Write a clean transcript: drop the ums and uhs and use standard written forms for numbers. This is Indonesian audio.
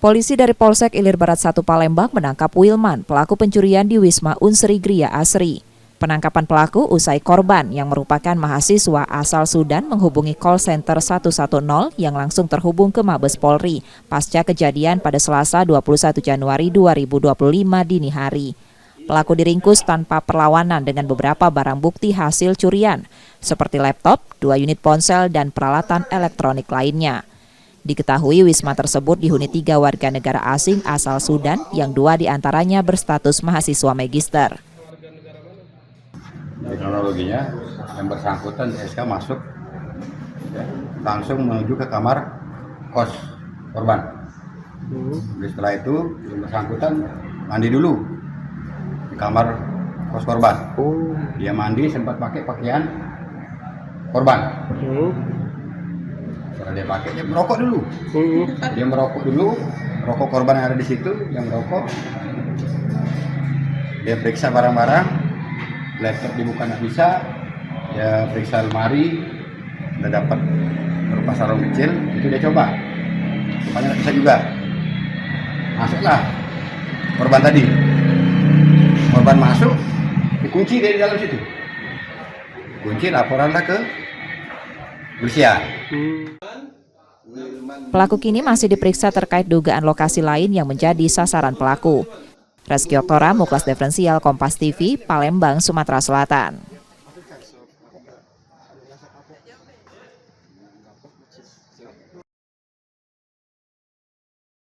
Polisi dari Polsek Ilir Barat 1 Palembang menangkap Wilman, pelaku pencurian di Wisma Unsri Gria Asri. Penangkapan pelaku usai korban yang merupakan mahasiswa asal Sudan menghubungi call center 110 yang langsung terhubung ke Mabes Polri pasca kejadian pada Selasa 21 Januari 2025 dini hari. Pelaku diringkus tanpa perlawanan dengan beberapa barang bukti hasil curian, seperti laptop, 2 unit ponsel, dan peralatan elektronik lainnya. Diketahui wisma tersebut dihuni 3 warga negara asing asal Sudan yang 2 diantaranya berstatus mahasiswa magister. Teknologinya yang bersangkutan SK masuk langsung menuju ke kamar kos korban. Setelah itu yang bersangkutan mandi dulu di kamar kos korban. Dia mandi sempat pakai pakaian korban. Setelah dia pakai, dia merokok dulu. Dia merokok dulu, rokok korban yang ada di situ, yang merokok. Dia periksa barang-barang, laptop dibuka nggak bisa, dia periksa lemari, udah dapat berupa sarung kecil, itu dia coba. Rupanya nggak bisa juga. Masuklah korban tadi. Korban masuk, dikunci dari dalam situ. Kunci, laporanlah ke polisian. Pelaku kini masih diperiksa terkait dugaan lokasi lain yang menjadi sasaran pelaku. Reski Oktora, Muklas Diferensial, Kompas TV, Palembang, Sumatera Selatan.